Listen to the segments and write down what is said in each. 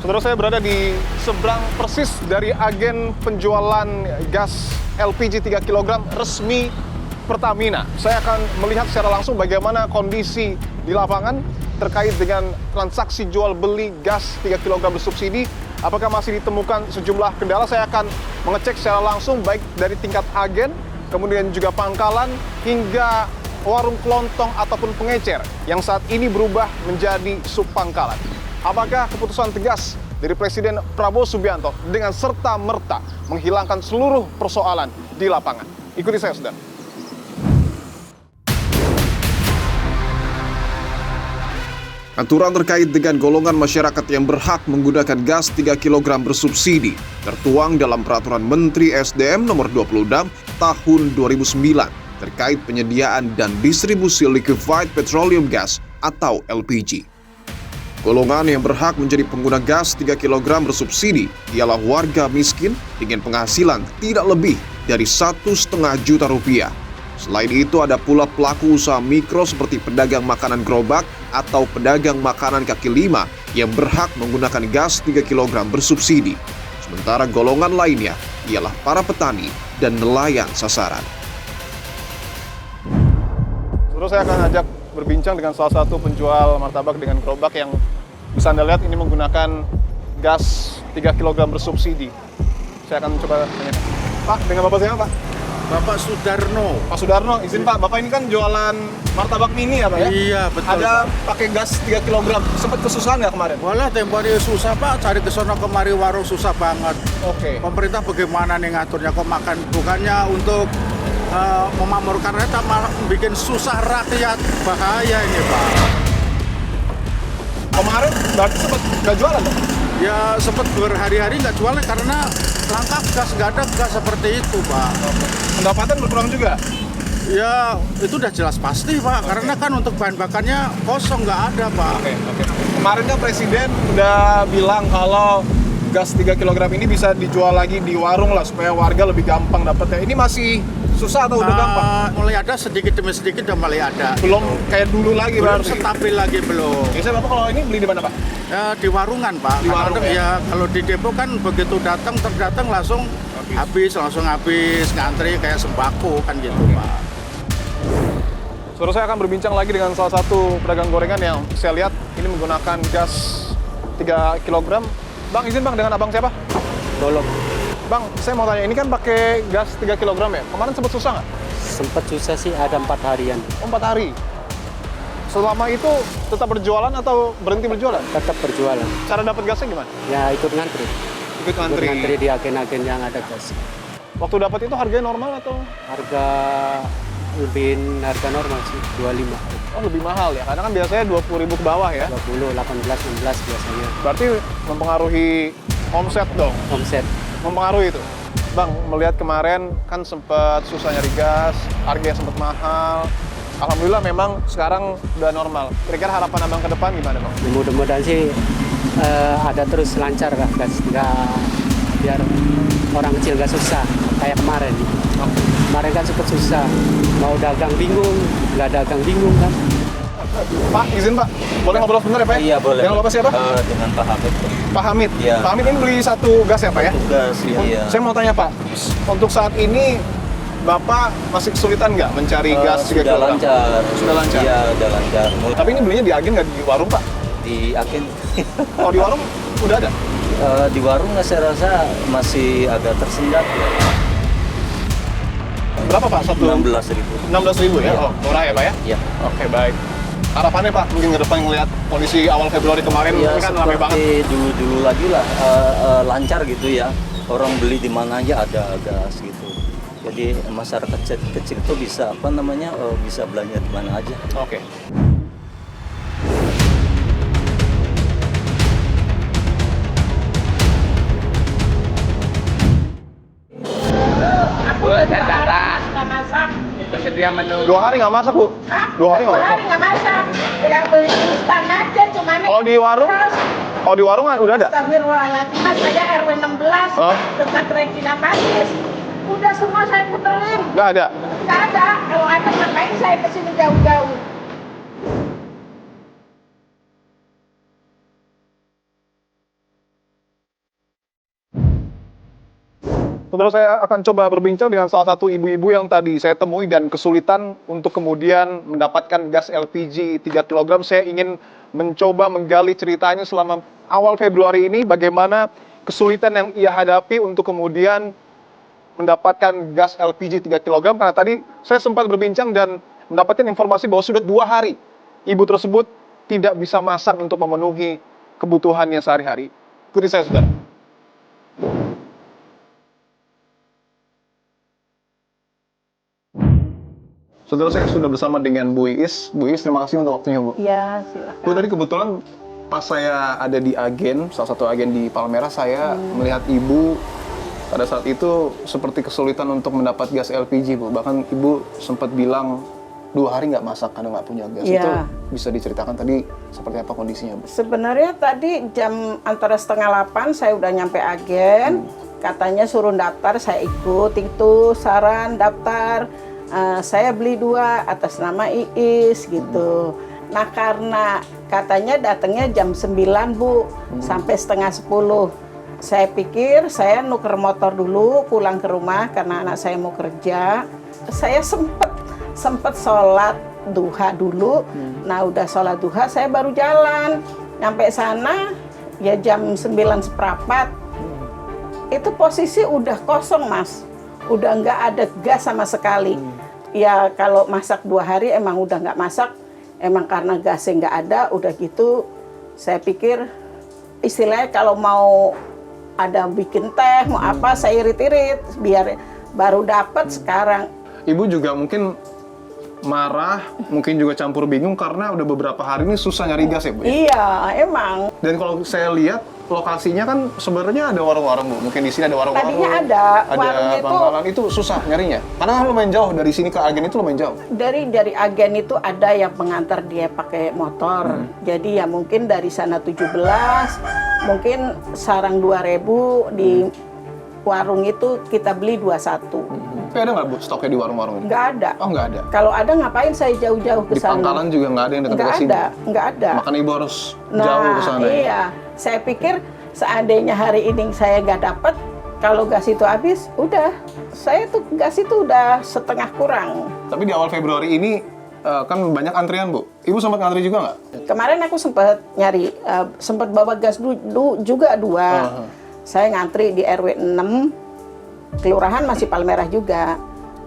Saudara, saya berada di seberang persis dari agen penjualan gas LPG 3 kg resmi Pertamina. Saya akan melihat secara langsung bagaimana kondisi di lapangan terkait dengan transaksi jual beli gas 3 kg bersubsidi. Apakah masih ditemukan sejumlah kendala? Saya akan mengecek secara langsung baik dari tingkat agen, kemudian juga pangkalan, hingga warung kelontong ataupun pengecer yang saat ini berubah menjadi subpangkalan. Apakah keputusan tegas dari Presiden Prabowo Subianto dengan serta-merta menghilangkan seluruh persoalan di lapangan? Ikuti saya, saudara. Aturan terkait dengan golongan masyarakat yang berhak menggunakan gas 3 kg bersubsidi tertuang dalam Peraturan Menteri SDM Nomor 26 Tahun 2009 terkait penyediaan dan distribusi liquefied petroleum gas atau LPG. Golongan yang berhak menjadi pengguna gas 3 kg bersubsidi ialah warga miskin dengan penghasilan tidak lebih dari Rp1,5 juta. Selain itu ada pula pelaku usaha mikro seperti pedagang makanan gerobak atau pedagang makanan kaki lima yang berhak menggunakan gas 3 kg bersubsidi. Sementara golongan lainnya ialah para petani dan nelayan sasaran. Terus saya akan ajak berbincang dengan salah satu penjual martabak dengan gerobak yang bisa Anda lihat ini menggunakan gas 3 kg bersubsidi. Saya akan coba tanya. Pak, dengan Bapak siapa, Pak? Bapak Sudarno. Pak Sudarno, izin Pak, Bapak ini kan jualan martabak mini ya Pak ya? Iya, betul. Ada pakai gas 3 kg, sempat kesusahan nggak kemarin? Walah, tempo hari susah Pak, cari ke sono kemari warung susah banget. Oke. Pemerintah bagaimana nih ngaturnya kok makan? Bukannya untuk memakmurkan rakyat, malah bikin susah rakyat. Bahaya ini Pak. Kemarin berarti sempat nggak jualan Pak? Ya sempat berhari-hari nggak jualan karena langka gas, nggak ada gas seperti itu Pak. Pendapatan berkurang juga? Ya itu udah jelas pasti Pak, karena kan untuk bahan bakarnya kosong, nggak ada Pak. Oke. Kemarin kan Presiden udah bilang kalau gas 3 kg ini bisa dijual lagi di warung lah supaya warga lebih gampang dapetnya. Ini masih susah atau udah gampang? Mulai ada sedikit demi sedikit udah mulai ada. Belum kayak dulu lagi Belum berarti? stabil lagi belum. Biasanya Bapak kalau ini beli di mana Pak? Ya, di warungan Pak. Di warung, Kadang-kadang ya? ya kalau di depo kan begitu datang langsung habis ngantri kayak sembako kan gitu Pak. Saudara, saya akan berbincang lagi dengan salah satu pedagang gorengan yang saya lihat ini menggunakan gas 3 kg. Bang, izin Bang, dengan abang siapa? Tolong. Bang, saya mau tanya, ini kan pakai gas 3 kg ya? Kemarin sempat susah nggak? Sempat susah sih, ada 4 harian. Oh, 4 hari. Selama itu tetap berjualan atau berhenti berjualan? Tetap berjualan. Cara dapat gasnya gimana? Ya ikut ngantri. Ikut ngantri. Ikut ngantri di agen-agen yang ada gas. Waktu dapat itu harganya normal atau? Harga normal sih, 25. Oh, lebih mahal ya? Karena kan biasanya 20.000 ke bawah ya? 20, 18, 16 biasanya. Berarti mempengaruhi omset dong? Omset. Mempengaruhi itu? Bang, melihat kemarin kan sempat susah nyari gas, harganya sempat mahal. Alhamdulillah memang sekarang udah normal. Kira-kira harapan abang ke depan gimana Bang? Ya, mudah-mudahan sih ada terus lancar lah gas. Biar orang kecil nggak susah kayak kemarin. Kemarin kan sempat susah. Mau dagang bingung, nggak dagang bingung kan. Pak, izin Pak. Boleh ngobrol sebentar ya Pak? Iya, boleh. Dengan Bapak siapa? Dengan Pak Hamid. Pak Hamid. Iya. Pak Hamid ini beli satu gas ya Pak ya? Tugas, iya. Saya mau tanya Pak, untuk saat ini Bapak masih kesulitan nggak mencari gas 3 Sudah kg? lancar. Sudah lancar? Iya, udah lancar. Tapi ini belinya di agen nggak di warung Pak? Di agen. Kalau di warung udah ada? Di warung saya rasa masih agak tersendat ya. Berapa Pak? 16.000. 16.000 ya? Iya. Oh, murah ya Pak ya? Iya. Oke, baik. Harapannya Pak, mungkin ke depan ngelihat kondisi awal Februari kemarin Ya, ini kan ramai banget. seperti dulu lagi lah, lancar gitu ya. Orang beli di mana aja ada gas gitu. Jadi masyarakat kecil itu bisa bisa belanja di mana aja. Oke. Bersedia menu. 2 hari nggak masak Bu? 2 hari nggak masak? Nggak masak. Yang beli instan aja cuma Kalau di warung? Kalau di warung udah ada? Astagfirullahaladzim, Mas, saya RW 16 Oh. dekat Regina Pacis. Udah semua saya puterin. Nggak ada? Nggak ada. Kalau ada ngapain saya kesini jauh-jauh. Saudara, saya akan coba berbincang dengan salah satu ibu-ibu yang tadi saya temui dan kesulitan untuk kemudian mendapatkan gas LPG 3 kg. Saya ingin mencoba menggali ceritanya selama awal Februari ini, bagaimana kesulitan yang ia hadapi untuk kemudian mendapatkan gas LPG 3 kg. Karena tadi saya sempat berbincang dan mendapatkan informasi bahwa sudah 2 hari ibu tersebut tidak bisa masak untuk memenuhi kebutuhannya sehari-hari. Ikuti saya, saudara. Saudara, saya sudah bersama dengan Bu Iis. Bu Iis, terima kasih untuk waktunya, Bu. Ya, silakan. Bu, tadi kebetulan pas saya ada di agen, salah satu agen di Palmerah, saya melihat Ibu pada saat itu seperti kesulitan untuk mendapat gas LPG, Bu. Bahkan Ibu sempat bilang 2 hari nggak masak karena nggak punya gas. Ya. Itu bisa diceritakan tadi seperti apa kondisinya, Bu? Sebenarnya tadi jam antara 7:30 saya udah nyampe agen. Katanya suruh daftar, saya ikut itu saran daftar. Saya beli 2 atas nama Iis gitu. Nah, karena katanya datangnya jam 9, Bu, sampai setengah 10. Saya pikir saya nuker motor dulu pulang ke rumah karena anak saya mau kerja. Saya sempet sholat duha dulu. Nah, udah sholat duha saya baru jalan. Nyampe sana ya jam 9:15. Itu posisi udah kosong, Mas. Udah nggak ada gas sama sekali. Ya kalau masak 2 hari emang udah nggak masak. Emang karena gasnya nggak ada, udah gitu saya pikir istilahnya kalau mau ada bikin teh, mau apa saya irit-irit biar baru dapat sekarang. Ibu juga mungkin marah, mungkin juga campur bingung karena udah beberapa hari ini susah nyari gas ya, Bu? Iya, emang. Dan kalau saya lihat lokasinya kan sebenarnya ada warung-warung, Bu. Mungkin di sini ada warung-warung. Tadinya ada. Warungnya itu pangkalan, itu susah nyarinya. Karena kan lumayan jauh dari sini ke agen itu lumayan jauh. dari agen itu ada yang pengantar dia pakai motor. Jadi ya mungkin dari sana 17, mungkin sarang 2.000 di warung itu kita beli 21. Tapi ada nggak, Bu, stoknya di warung-warung ini? Nggak ada. Oh, nggak ada. Kalau ada ngapain saya jauh-jauh ke Di sana? pangkalan juga nggak ada yang dekat Nggak sini. ada, nggak ada. Makanya Ibu harus jauh ke sana. Iya. Saya pikir seandainya hari ini saya nggak dapat, kalau gas itu habis, udah. Saya tuh gas itu udah setengah kurang. Tapi di awal Februari ini kan banyak antrian, Bu. Ibu sempat ngantri juga nggak? Kemarin aku sempat nyari, sempat bawa gas juga 2. Saya ngantri di RW 6, kelurahan masih Palmerah juga.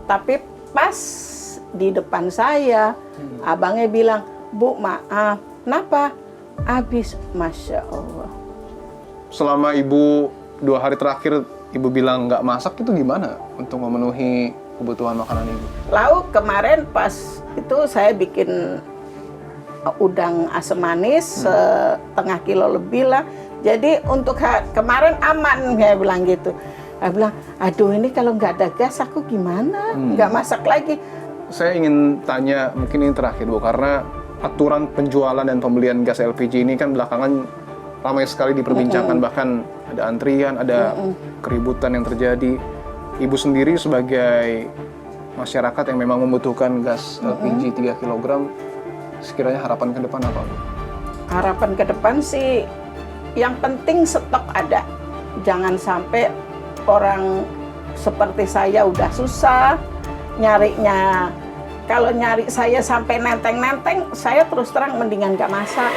Tapi pas di depan saya, abangnya bilang, "Bu, maaf, kenapa?" Habis, Masya Allah. Selama Ibu 2 hari terakhir, Ibu bilang nggak masak, itu gimana untuk memenuhi kebutuhan makanan Ibu? Lauk kemarin pas itu saya bikin udang asam manis setengah kilo lebih lah. Jadi untuk kemarin aman, saya bilang gitu. Saya bilang, aduh ini kalau nggak ada gas aku gimana? Nggak masak lagi. Saya ingin tanya, mungkin ini terakhir, Bu, karena aturan penjualan dan pembelian gas LPG ini kan belakangan ramai sekali diperbincangkan, bahkan ada antrian, ada keributan yang terjadi. Ibu sendiri sebagai masyarakat yang memang membutuhkan gas LPG 3 kg, sekiranya harapan ke depan apa, Bu? Harapan ke depan sih, yang penting stok ada. Jangan sampai orang seperti saya udah susah nyarinya. Kalau nyari saya sampai nenteng-nenteng, saya terus terang mendingan gak masak.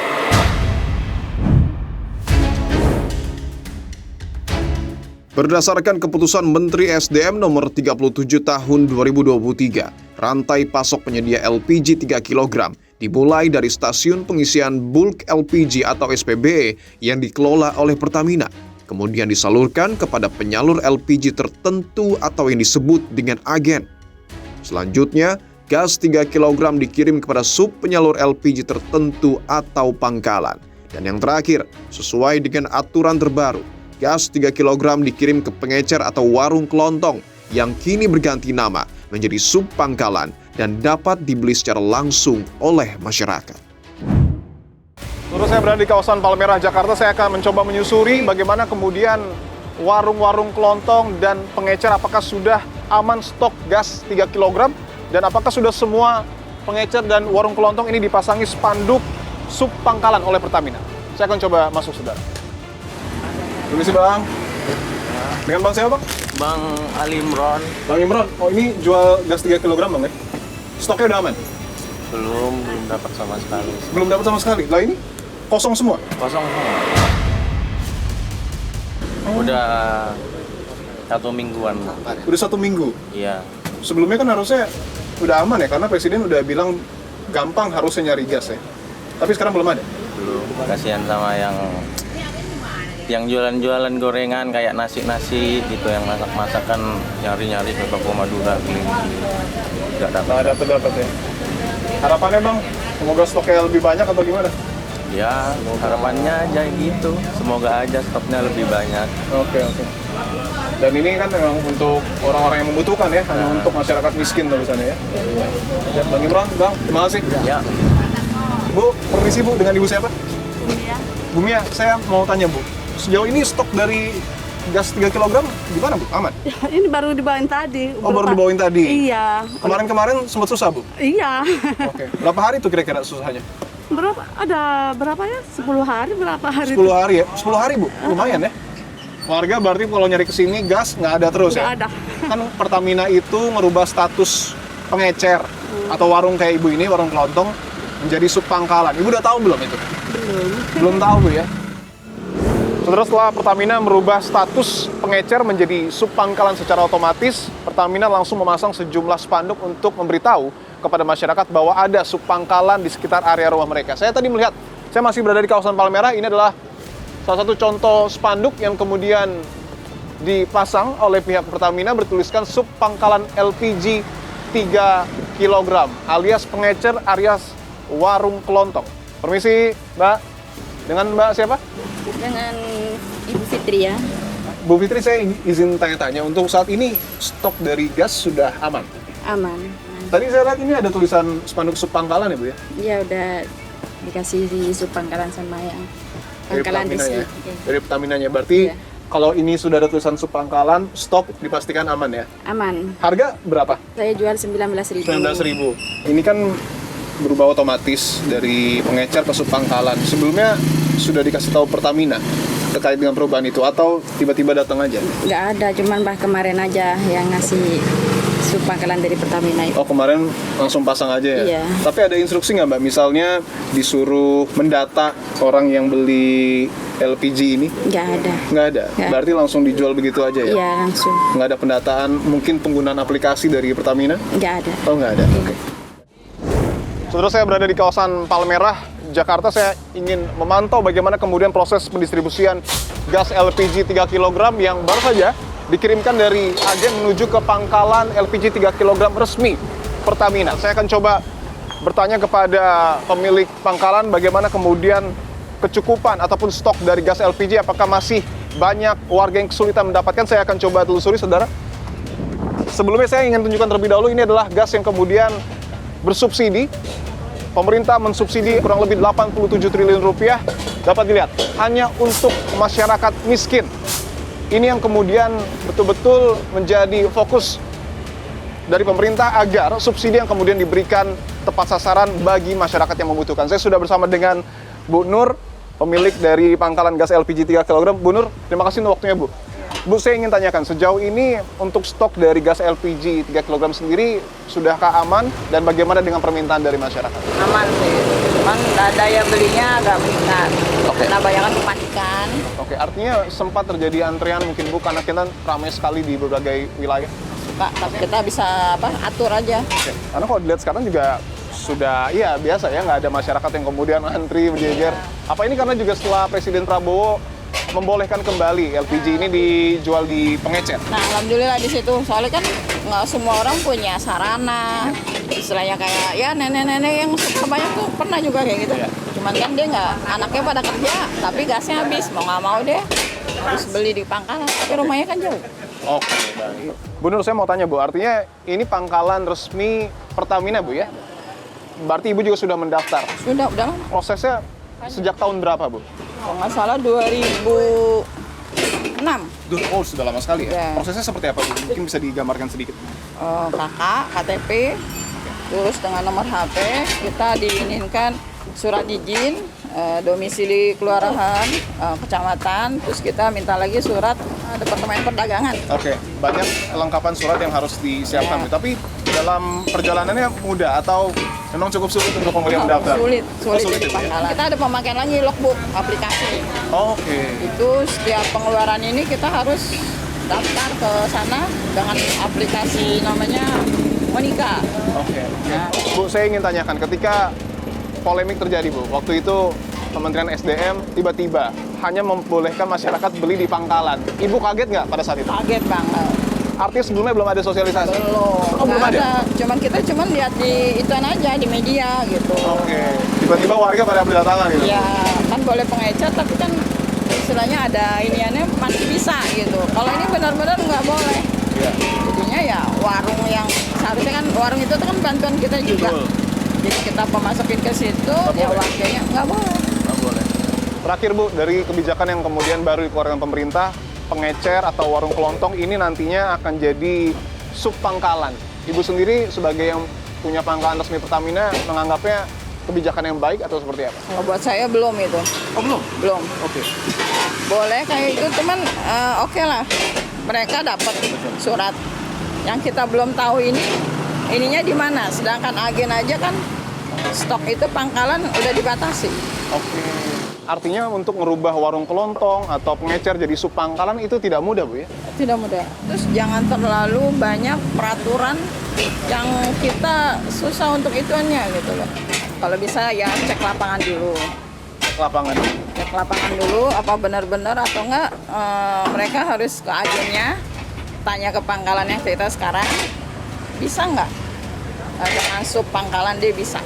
Berdasarkan keputusan Menteri SDM nomor 37 tahun 2023, rantai pasok penyedia LPG 3 kg dimulai dari stasiun pengisian bulk LPG atau SPBE yang dikelola oleh Pertamina, kemudian disalurkan kepada penyalur LPG tertentu atau yang disebut dengan agen. Selanjutnya, gas 3 kg dikirim kepada sub penyalur LPG tertentu atau pangkalan. Dan yang terakhir, sesuai dengan aturan terbaru, gas 3 kg dikirim ke pengecer atau warung kelontong yang kini berganti nama menjadi sub pangkalan dan dapat dibeli secara langsung oleh masyarakat. Terus saya berada di kawasan Palmerah, Jakarta. Saya akan mencoba menyusuri bagaimana kemudian warung-warung kelontong dan pengecer, apakah sudah aman stok gas 3 kg dan apakah sudah semua pengecer dan warung kelontong ini dipasangi spanduk sub pangkalan oleh Pertamina. Saya akan coba masuk, saudara. Permisi, Bang. Dengan Bang siapa, Bang? Bang Ali Imron. Bang Imron, oh ini jual gas 3 kg Bang ya? Stoknya udah aman? Belum dapat sama sekali. Belum dapat sama sekali? Lah ini kosong semua? Kosong semua. Udah 1 mingguan. Udah 1 minggu? Iya. Sebelumnya kan harusnya udah aman ya, karena Presiden udah bilang gampang harusnya nyari gas ya. Tapi sekarang belum ada? Belum. Kasihan sama yang jualan-jualan gorengan kayak nasi-nasi gitu, yang masak-masakan nyari-nyari ke toko Madura keliling-keliling. Nggak dapat. Dapat ya. Harapannya Bang, semoga stoknya lebih banyak atau gimana? Ya, harapannya aja gitu. Semoga aja stoknya lebih banyak. Oke. Dan ini kan memang untuk orang-orang yang membutuhkan ya, hanya untuk masyarakat miskin tulisannya ya. Ya, Bang Imron, Bang, terima kasih. Ya. Bu, permisi Bu, dengan Ibu siapa? Bu Mia, saya mau tanya Bu, sejauh ini stok dari gas 3 kg gimana Bu? Aman? Ini baru dibawain tadi. Oh, baru dibawain tadi? Iya. Kemarin sempat susah Bu? Iya. Oke. Berapa hari tuh kira-kira susahnya? Berapa ya? 10 hari, berapa hari? 10 hari ya? 10 hari Bu? Lumayan ya? Warga berarti kalau nyari kesini gas nggak ada terus ya? Nggak ada. Kan Pertamina itu merubah status pengecer atau warung kayak Ibu ini, warung kelontong, menjadi sub pangkalan. Ibu udah tahu belum itu? Belum tahu Bu ya? Saudara, setelah Pertamina merubah status pengecer menjadi sub pangkalan secara otomatis, Pertamina langsung memasang sejumlah spanduk untuk memberitahu kepada masyarakat bahwa ada sub pangkalan di sekitar area rumah mereka. Saya tadi melihat, saya masih berada di kawasan Palmerah, ini adalah salah satu contoh spanduk yang kemudian dipasang oleh pihak Pertamina bertuliskan sub pangkalan LPG 3 kg alias pengecer alias warung kelontong. Permisi Mbak, dengan Mbak siapa? Dengan Ibu Fitri ya. Bu Fitri, saya izin tanya-tanya, untuk saat ini stok dari gas sudah aman? Aman. Tadi saya lihat ini ada tulisan spanduk sub pangkalan ya Bu ya? Ya udah dikasih di sub pangkalan sama yang pangkalan di sini. Ya? Dari Pertaminanya, berarti Iya. kalau ini sudah ada tulisan sub pangkalan, stok dipastikan aman ya? Aman. Harga berapa? Saya jual 19.000. 19.000. Ini kan berubah otomatis dari pengecer ke sub pangkalan. Sebelumnya sudah dikasih tahu Pertamina terkait dengan perubahan itu atau tiba-tiba datang aja? Nggak ada, cuman kemarin aja yang ngasih sub pangkalan dari Pertamina itu. Oh, kemarin langsung pasang aja ya? Iya. Tapi ada instruksi nggak Mbak? Misalnya disuruh mendata orang yang beli LPG ini? Nggak ada. Nggak ada? Nggak. Berarti langsung dijual begitu aja ya? Iya, langsung. Nggak ada pendataan, mungkin penggunaan aplikasi dari Pertamina? Nggak ada. Oh, nggak ada? Oke. Saudara, saya berada di kawasan Palmerah, Jakarta. Saya ingin memantau bagaimana kemudian proses pendistribusian gas LPG 3 kg yang baru saja dikirimkan dari agen menuju ke pangkalan LPG 3 kg resmi Pertamina. Saya akan coba bertanya kepada pemilik pangkalan bagaimana kemudian kecukupan ataupun stok dari gas LPG, apakah masih banyak warga yang kesulitan mendapatkan. Saya akan coba telusuri, saudara. Sebelumnya saya ingin tunjukkan terlebih dahulu, ini adalah gas yang kemudian bersubsidi. Pemerintah mensubsidi kurang lebih 87 triliun rupiah. Dapat dilihat, hanya untuk masyarakat miskin. Ini yang kemudian betul-betul menjadi fokus dari pemerintah agar subsidi yang kemudian diberikan tepat sasaran bagi masyarakat yang membutuhkan. Saya sudah bersama dengan Bu Nur, pemilik dari pangkalan gas LPG 3 kg. Bu Nur, terima kasih untuk waktunya Bu. Bu, saya ingin tanyakan, sejauh ini untuk stok dari gas LPG 3 kg sendiri, sudahkah aman? Dan bagaimana dengan permintaan dari masyarakat? Aman sih, cuman daya belinya agak meningkat. Karena banyak kan kepanikan. Oke, artinya sempat terjadi antrian mungkin Bu, karena kita ramai sekali di berbagai wilayah. Suka, tapi kita bisa atur aja. Oke. Karena kalau dilihat sekarang juga sudah, iya biasa ya, nggak ada masyarakat yang kemudian antri berjejer. Apa ini karena juga setelah Presiden Prabowo membolehkan kembali LPG ini dijual di pengecer? Nah, alhamdulillah di situ. Soalnya kan nggak semua orang punya sarana. Istilahnya kayak ya nenek-nenek yang suka banyak tuh pernah juga kayak gitu. Iya. Cuman kan dia nggak, anaknya pada kerja, tapi gasnya habis. Mau nggak mau deh harus beli di pangkalan. Tapi rumahnya kan jauh. Oke, baik. Bu Nur, saya mau tanya Bu, artinya ini pangkalan resmi Pertamina Bu ya? Berarti Ibu juga sudah mendaftar? Sudah lama. Prosesnya sejak tahun berapa Bu? Kalau nggak salah 2006. Oh, sudah lama sekali ya? Ya. Prosesnya seperti apa Bu? Mungkin bisa digambarkan sedikit. Kakak, KTP, terus dengan nomor HP, kita diinginkan surat izin, domisili kelurahan, kecamatan, terus kita minta lagi surat Departemen Perdagangan. Oke, banyak kelengkapan surat yang harus disiapkan. Ya. Tapi dalam perjalanannya mudah atau memang cukup sulit untuk pembelian mendaftar? Sulit sulit di itu ya? Pangkalan. Kita ada pemakaian lagi logbook aplikasi. Oke. Itu setiap pengeluaran ini kita harus daftar ke sana dengan aplikasi namanya Monika. Oke. Bu, saya ingin tanyakan, ketika polemik terjadi, Bu, waktu itu Kementerian SDM tiba-tiba hanya membolehkan masyarakat beli di pangkalan. Ibu kaget nggak pada saat itu? Kaget banget. Artinya sebelumnya belum ada sosialisasi? Belum. Belum Nggak ada? Kita cuman lihat di ituan aja di media gitu. Oke. Tiba-tiba warga pada berdatangan gitu? Ya, kan boleh pengecer tapi kan istilahnya ada iniannya masih bisa gitu. Kalau ini benar-benar nggak boleh. Iya. Jadinya ya warung yang seharusnya kan warung itu kan bantuan kita juga. Betul. Jadi kita pemasukin ke situ, ya warganya nggak boleh. Nggak boleh. Terakhir, Bu, dari kebijakan yang kemudian baru dikeluarkan pemerintah, pengecer atau warung kelontong ini nantinya akan jadi sub pangkalan. Ibu sendiri sebagai yang punya pangkalan resmi Pertamina menganggapnya kebijakan yang baik atau seperti apa? Kalau buat saya belum itu. Oh, belum? Belum. Oke. Boleh kayak itu, cuman oke lah. Mereka dapat surat. Yang kita belum tahu ininya di mana. Sedangkan agen aja kan stok itu pangkalan udah dibatasi. Oke. Artinya untuk merubah warung kelontong atau pengecer jadi sub pangkalan itu tidak mudah, Bu, ya? Tidak mudah. Terus jangan terlalu banyak peraturan yang kita susah untuk ituannya gitu loh. Kalau bisa ya cek lapangan dulu. Cek lapangan dulu apa benar-benar atau enggak mereka harus ke agennya tanya ke pangkalan yang kita sekarang bisa nggak dengan sub pangkalan dia bisa.